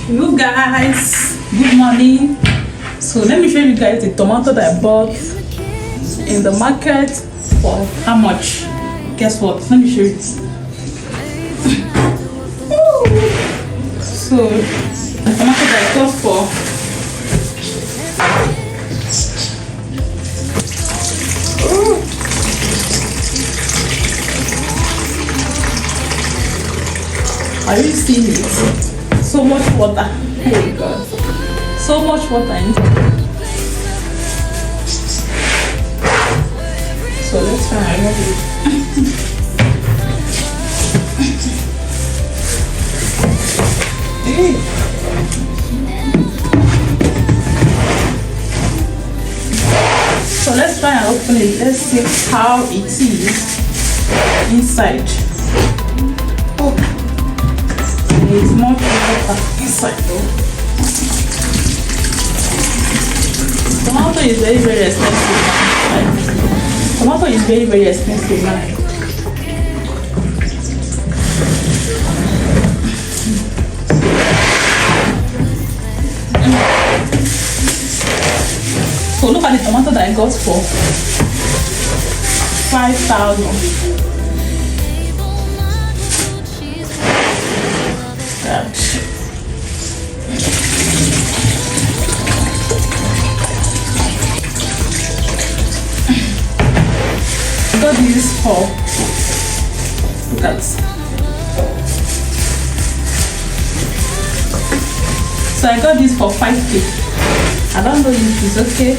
You guys, good morning. So let me show you guys the tomato that I bought in the market for how much. Guess what? Let me show you. So the tomato that I got for are you seeing it? So much water. Oh my god. So much water inside. So let's try and remove it. So let's try and open it. Let's see how it is inside. Oh, there's much water inside though. Tomato is very, very expensive now. Tomato is very, very expensive now. So look at the tomato that I got for 5,000. I got this for, look at, so I got this for 5K. I don't know if it's okay.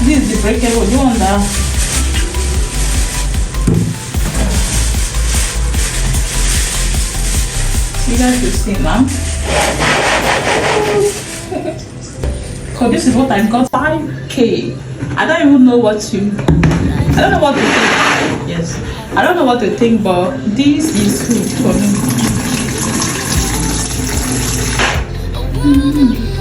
This is the breakable. Do you want that? You guys will see now. So this is what I got. 5K. I don't even know what to. I don't know what to think. Yes. I don't know what to think, but this is food for me.